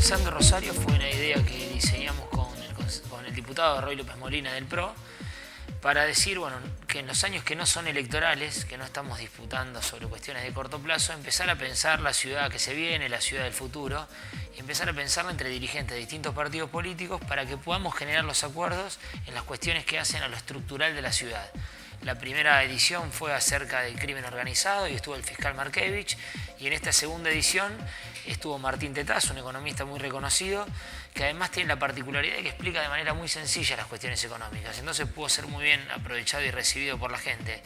Pensando Rosario fue una idea que diseñamos con el diputado Roy López Molina del PRO para decir, bueno, que en los años que no son electorales, que no estamos disputando sobre cuestiones de corto plazo, empezar a pensar la ciudad que se viene, la ciudad del futuro, y empezar a pensarla entre dirigentes de distintos partidos políticos para que podamos generar los acuerdos en las cuestiones que hacen a lo estructural de la ciudad. La primera edición fue acerca del crimen organizado y estuvo el fiscal Markevich, y en esta segunda edición estuvo Martín Tetaz, un economista muy reconocido, que además tiene la particularidad de que explica de manera muy sencilla las cuestiones económicas, entonces pudo ser muy bien aprovechado y recibido por la gente.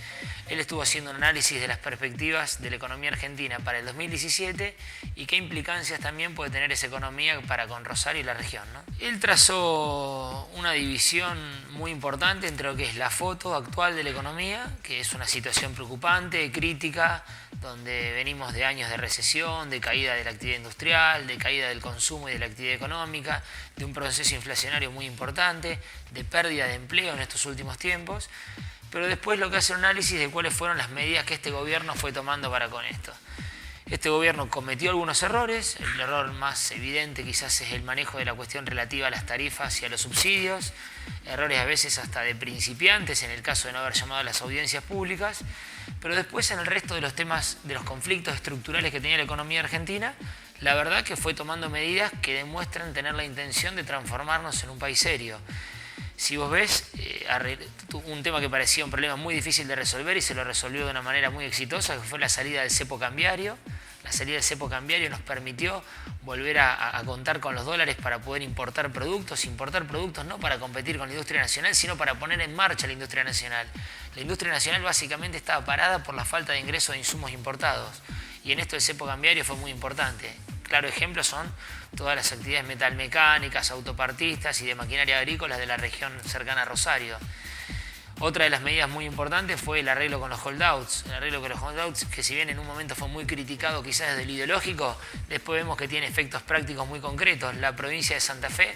Él estuvo haciendo un análisis de las perspectivas de la economía argentina para el 2017 y qué implicancias también puede tener esa economía para con Rosario y la región, ¿no? Él trazó una división muy importante entre lo que es la foto actual de la economía, que es una situación preocupante, crítica, donde venimos de años de recesión, de caída de la actividad industrial, de caída del consumo y de la actividad económica, de un proceso inflacionario muy importante, de pérdida de empleo en estos últimos tiempos, pero después lo que hace un análisis de cuáles fueron las medidas que este gobierno fue tomando para con esto. Este gobierno cometió algunos errores, el error más evidente quizás es el manejo de la cuestión relativa a las tarifas y a los subsidios, errores a veces hasta de principiantes en el caso de no haber llamado a las audiencias públicas, pero después en el resto de los temas, de los conflictos estructurales que tenía la economía argentina, la verdad que fue tomando medidas que demuestran tener la intención de transformarnos en un país serio. Si vos ves, un tema que parecía un problema muy difícil de resolver y se lo resolvió de una manera muy exitosa, que fue la salida del cepo cambiario. La salida del cepo cambiario nos permitió volver a contar con los dólares para poder importar productos no para competir con la industria nacional, sino para poner en marcha la industria nacional. La industria nacional básicamente estaba parada por la falta de ingresos de insumos importados, y en esto el cepo cambiario fue muy importante. Claro ejemplo son todas las actividades metalmecánicas, autopartistas y de maquinaria agrícola de la región cercana a Rosario. Otra de las medidas muy importantes fue el arreglo con los holdouts. El arreglo con los holdouts, que si bien en un momento fue muy criticado quizás desde lo ideológico, después vemos que tiene efectos prácticos muy concretos. La provincia de Santa Fe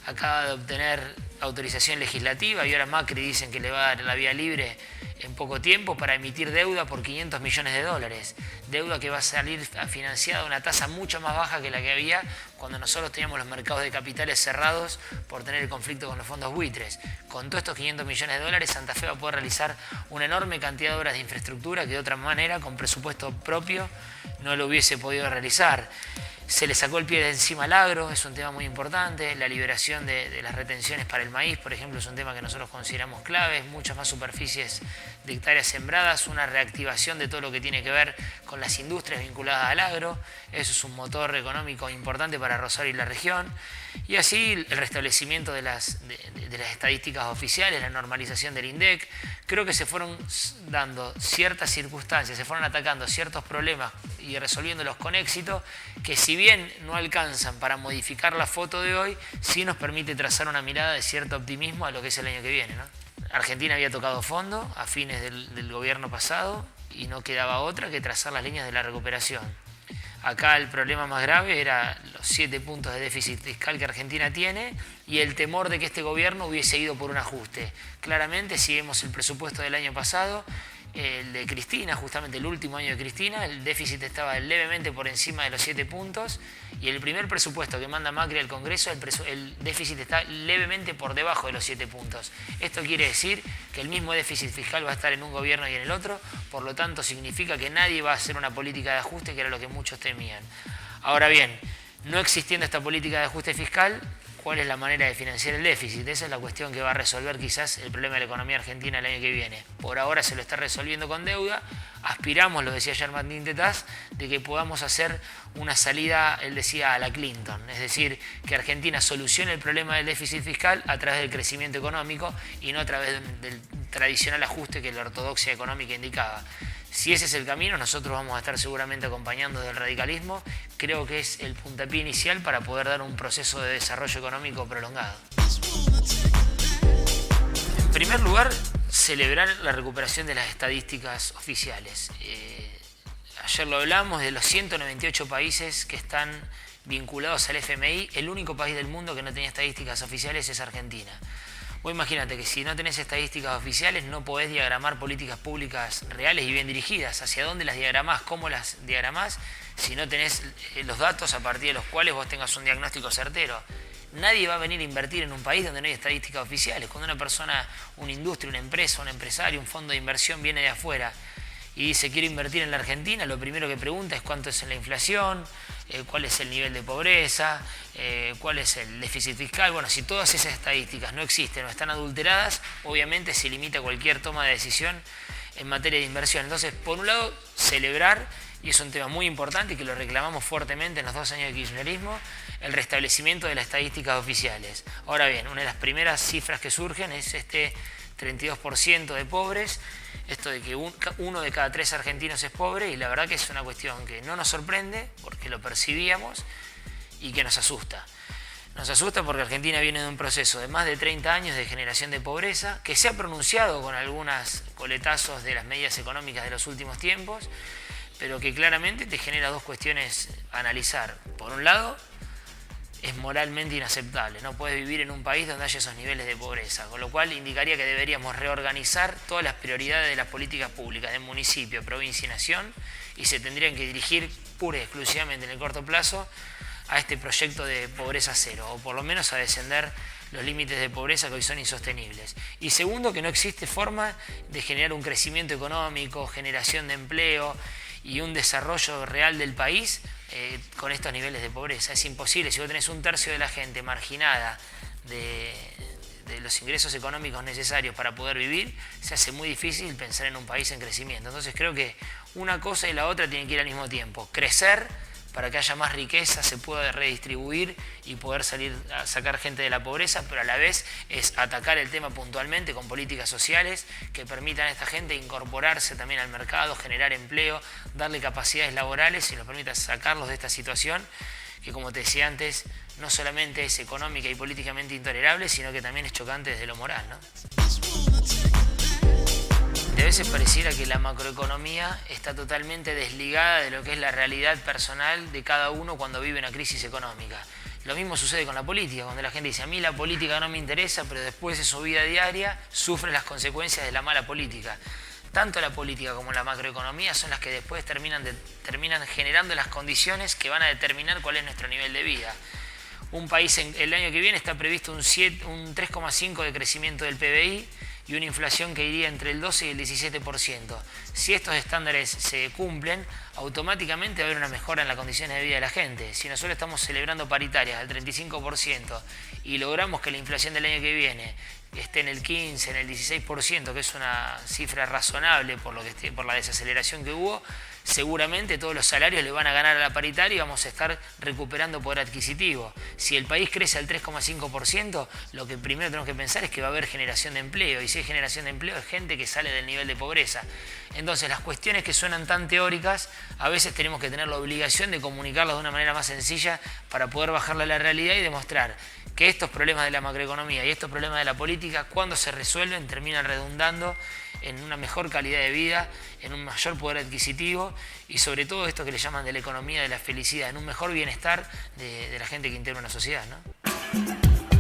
acaba de obtener autorización legislativa y ahora Macri dicen que le va a dar la vía libre en poco tiempo para emitir deuda por 500 millones de dólares. Deuda que va a salir financiada a una tasa mucho más baja que la que había cuando nosotros teníamos los mercados de capitales cerrados por tener el conflicto con los fondos buitres. Con todos estos 500 millones de dólares, Santa Fe va a poder realizar una enorme cantidad de obras de infraestructura que de otra manera, con presupuesto propio, no lo hubiese podido realizar. Se le sacó el pie de encima al agro, es un tema muy importante. La liberación de las retenciones para el maíz, por ejemplo, es un tema que nosotros consideramos clave. Muchas más superficies de hectáreas sembradas, una reactivación de todo lo que tiene que ver con las industrias vinculadas al agro. Eso es un motor económico importante para Rosario y la región. Y así el restablecimiento de las estadísticas oficiales, la normalización del INDEC. Creo que se fueron dando ciertas circunstancias, se fueron atacando ciertos problemas y resolviéndolos con éxito, que si bien no alcanzan para modificar la foto de hoy, sí nos permite trazar una mirada de cierto optimismo a lo que es el año que viene, ¿no? Argentina había tocado fondo a fines del gobierno pasado y no quedaba otra que trazar las líneas de la recuperación. Acá el problema más grave era los 7 puntos de déficit fiscal que Argentina tiene y el temor de que este gobierno hubiese ido por un ajuste. Claramente, si vemos el presupuesto del año pasado, el de Cristina, justamente el último año de Cristina, el déficit estaba levemente por encima de los 7 puntos y el primer presupuesto que manda Macri al Congreso, el déficit está levemente por debajo de los 7 puntos. Esto quiere decir que el mismo déficit fiscal va a estar en un gobierno y en el otro, por lo tanto significa que nadie va a hacer una política de ajuste, que era lo que muchos temían. Ahora bien, no existiendo esta política de ajuste fiscal, ¿cuál es la manera de financiar el déficit? Esa es la cuestión que va a resolver quizás el problema de la economía argentina el año que viene. Por ahora se lo está resolviendo con deuda. Aspiramos, lo decía ayer Martín Tetaz, de que podamos hacer una salida, él decía, a la Clinton. Es decir, que Argentina solucione el problema del déficit fiscal a través del crecimiento económico y no a través del tradicional ajuste que la ortodoxia económica indicaba. Si ese es el camino, nosotros vamos a estar seguramente acompañando del radicalismo. Creo que es el puntapié inicial para poder dar un proceso de desarrollo económico prolongado. En primer lugar, celebrar la recuperación de las estadísticas oficiales. Ayer lo hablamos, de los 198 países que están vinculados al FMI, el único país del mundo que no tenía estadísticas oficiales es Argentina. Vos imagínate que si no tenés estadísticas oficiales no podés diagramar políticas públicas reales y bien dirigidas. Hacia dónde las diagramás, cómo las diagramás, si no tenés los datos a partir de los cuales vos tengas un diagnóstico certero. Nadie va a venir a invertir en un país donde no hay estadísticas oficiales. Cuando una persona, una industria, una empresa, un empresario, un fondo de inversión viene de afuera y dice quiero invertir en la Argentina, lo primero que pregunta es cuánto es la inflación, cuál es el nivel de pobreza, cuál es el déficit fiscal. Bueno, si todas esas estadísticas no existen o están adulteradas, obviamente se limita cualquier toma de decisión en materia de inversión. Entonces, por un lado, celebrar, y es un tema muy importante y que lo reclamamos fuertemente en los 2 años de kirchnerismo, el restablecimiento de las estadísticas oficiales. Ahora bien, una de las primeras cifras que surgen es este 32% de pobres, esto de que 1 de cada 3 argentinos es pobre, y la verdad que es una cuestión que no nos sorprende porque lo percibíamos y que nos asusta. Nos asusta porque Argentina viene de un proceso de más de 30 años de generación de pobreza, que se ha pronunciado con algunos coletazos de las medidas económicas de los últimos tiempos, pero que claramente te genera 2 cuestiones a analizar. Por un lado, es moralmente inaceptable. No puedes vivir en un país donde haya esos niveles de pobreza, con lo cual indicaría que deberíamos reorganizar todas las prioridades de las políticas públicas de municipio, provincia y nación, y se tendrían que dirigir pura y exclusivamente en el corto plazo a este proyecto de pobreza cero, o por lo menos a descender los límites de pobreza que hoy son insostenibles. Y segundo, que no existe forma de generar un crecimiento económico, generación de empleo y un desarrollo real del país con estos niveles de pobreza. Es imposible. Si vos tenés 1/3 de la gente marginada de los ingresos económicos necesarios para poder vivir, se hace muy difícil pensar en un país en crecimiento. Entonces creo que una cosa y la otra tienen que ir al mismo tiempo. Crecer para que haya más riqueza, se pueda redistribuir y poder sacar gente de la pobreza, pero a la vez es atacar el tema puntualmente con políticas sociales que permitan a esta gente incorporarse también al mercado, generar empleo, darle capacidades laborales y nos permita sacarlos de esta situación que, como te decía antes, no solamente es económica y políticamente intolerable, sino que también es chocante desde lo moral, ¿no? De veces pareciera que la macroeconomía está totalmente desligada de lo que es la realidad personal de cada uno cuando vive una crisis económica. Lo mismo sucede con la política, cuando la gente dice a mí la política no me interesa, pero después de su vida diaria sufre las consecuencias de la mala política. Tanto la política como la macroeconomía son las que después terminan generando las condiciones que van a determinar cuál es nuestro nivel de vida. Un país el año que viene está previsto un 3,5% de crecimiento del PBI, y una inflación que iría entre el 12 y el 17%. Si estos estándares se cumplen, automáticamente va a haber una mejora en las condiciones de vida de la gente. Si nosotros estamos celebrando paritarias del 35% y logramos que la inflación del año que viene esté en el 15, en el 16%, que es una cifra razonable por la desaceleración que hubo, seguramente todos los salarios le van a ganar a la paritaria y vamos a estar recuperando poder adquisitivo. Si el país crece al 3,5%, lo que primero tenemos que pensar es que va a haber generación de empleo, y si hay generación de empleo es gente que sale del nivel de pobreza. Entonces las cuestiones que suenan tan teóricas, a veces tenemos que tener la obligación de comunicarlas de una manera más sencilla para poder bajarla a la realidad y demostrar que estos problemas de la macroeconomía y estos problemas de la política, cuando se resuelven, terminan redundando en una mejor calidad de vida, en un mayor poder adquisitivo y sobre todo esto que le llaman de la economía de la felicidad, en un mejor bienestar de la gente que integra una sociedad, ¿no?